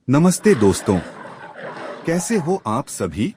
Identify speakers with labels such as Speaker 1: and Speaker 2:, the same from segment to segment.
Speaker 1: नमस्ते दोस्तों, कैसे हो आप सभी।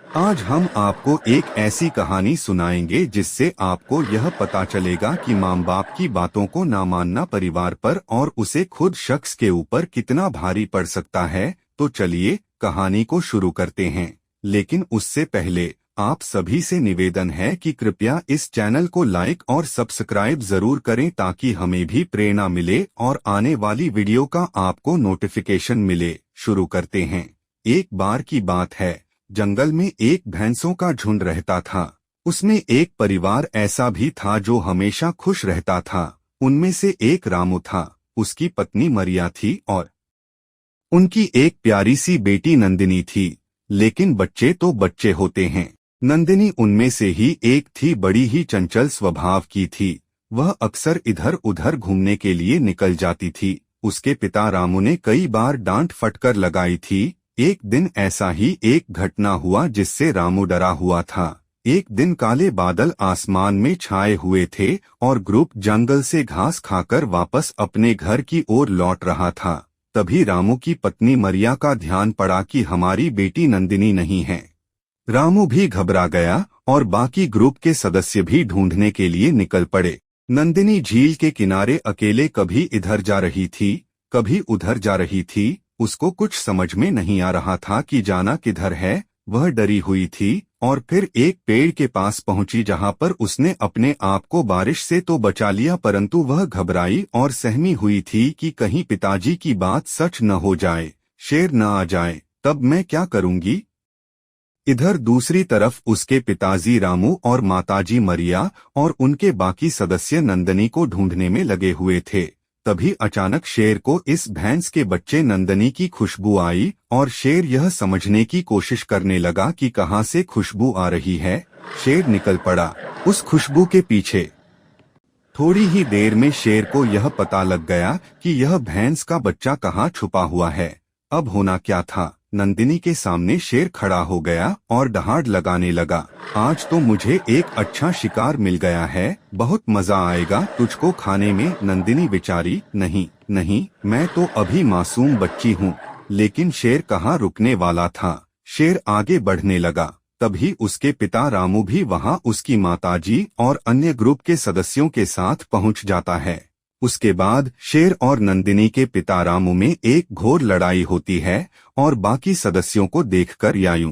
Speaker 1: आज हम आपको एक ऐसी कहानी सुनाएंगे जिससे आपको यह पता चलेगा कि माँ बाप की बातों को ना मानना परिवार पर और उसे खुद शख्स के ऊपर कितना भारी पड़ सकता है। तो चलिए कहानी को शुरू करते हैं, लेकिन उससे पहले आप सभी से निवेदन है कि कृपया इस चैनल को लाइक और सब्सक्राइब जरूर करें ताकि हमें भी प्रेरणा मिले और आने वाली वीडियो का आपको नोटिफिकेशन मिले। शुरू करते हैं। एक बार की बात है, जंगल में एक भैंसों का झुंड रहता था। उसमें एक परिवार ऐसा भी था जो हमेशा खुश रहता था। उनमें से एक रामू था, उसकी पत्नी मरिया थी और उनकी एक प्यारी सी बेटी नंदिनी थी। लेकिन बच्चे तो बच्चे होते हैं। नंदिनी उनमें से ही एक थी, बड़ी ही चंचल स्वभाव की थी। वह अक्सर इधर उधर घूमने के लिए निकल जाती थी। उसके पिता रामू ने कई बार डांट फटकर लगाई थी। एक दिन ऐसा ही एक घटना हुआ जिससे रामू डरा हुआ था। एक दिन काले बादल आसमान में छाए हुए थे और ग्रुप जंगल से घास खाकर वापस अपने घर की ओर लौट रहा था। तभी रामू की पत्नी मरिया का ध्यान पड़ा कि हमारी बेटी नंदिनी नहीं है। रामू भी घबरा गया और बाकी ग्रुप के सदस्य भी ढूंढने के लिए निकल पड़े। नंदिनी झील के किनारे अकेले कभी इधर जा रही थी, कभी उधर जा रही थी। उसको कुछ समझ में नहीं आ रहा था कि जाना किधर है। वह डरी हुई थी और फिर एक पेड़ के पास पहुंची जहां पर उसने अपने आप को बारिश से तो बचा लिया, परंतु वह घबराई और सहमी हुई थी कि कहीं पिताजी की बात सच न हो जाए, शेर न आ जाए, तब मैं क्या करूंगी। इधर दूसरी तरफ उसके पिताजी रामू और माताजी मरिया और उनके बाकी सदस्य नंदनी को ढूंढने में लगे हुए थे। तभी अचानक शेर को इस भैंस के बच्चे नंदनी की खुशबू आई और शेर यह समझने की कोशिश करने लगा कि कहां से खुशबू आ रही है। शेर निकल पड़ा उस खुशबू के पीछे। थोड़ी ही देर में शेर को यह पता लग गया कि यह भैंस का बच्चा कहाँ छुपा हुआ है। अब होना क्या था, नंदिनी के सामने शेर खड़ा हो गया और दहाड़ लगाने लगा। आज तो मुझे एक अच्छा शिकार मिल गया है, बहुत मजा आएगा तुझको खाने में। नंदिनी बेचारी, नहीं नहीं, मैं तो अभी मासूम बच्ची हूँ। लेकिन शेर कहाँ रुकने वाला था। शेर आगे बढ़ने लगा। तभी उसके पिता रामू भी वहां उसकी माताजी और अन्य ग्रुप के सदस्यों के साथ पहुंच जाता है। उसके बाद शेर और नंदिनी के पिता रामू में एक घोर लड़ाई होती है और बाकी सदस्यों को देखकर या यूं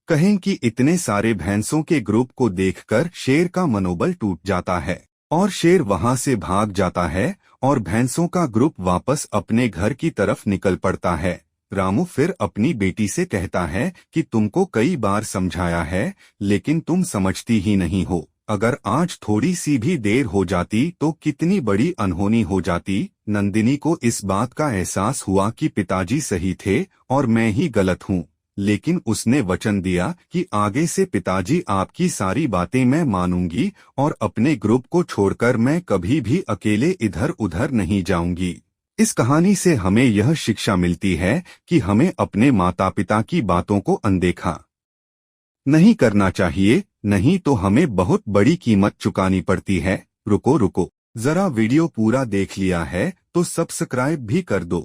Speaker 1: कहें कि इतने सारे भैंसों के ग्रुप को देखकर शेर का मनोबल टूट जाता है और शेर वहां से भाग जाता है और भैंसों का ग्रुप वापस अपने घर की तरफ निकल पड़ता है। रामू फिर अपनी बेटी से कहता है कि तुमको कई बार समझाया है, लेकिन तुम समझती ही नहीं हो। अगर आज थोड़ी सी भी देर हो जाती तो कितनी बड़ी अनहोनी हो जाती। नंदिनी को इस बात का एहसास हुआ कि पिताजी सही थे और मैं ही गलत हूँ, लेकिन उसने वचन दिया कि आगे से पिताजी आपकी सारी बातें मैं मानूंगी और अपने ग्रुप को छोड़कर मैं कभी भी अकेले इधर उधर नहीं जाऊंगी। इस कहानी से हमें यह शिक्षा मिलती है कि हमें अपने माता पिता की बातों को अनदेखा नहीं करना चाहिए, नहीं तो हमें बहुत बड़ी कीमत चुकानी पड़ती है। रुको रुको, जरा वीडियो पूरा देख लिया है तो सब्सक्राइब भी कर दो।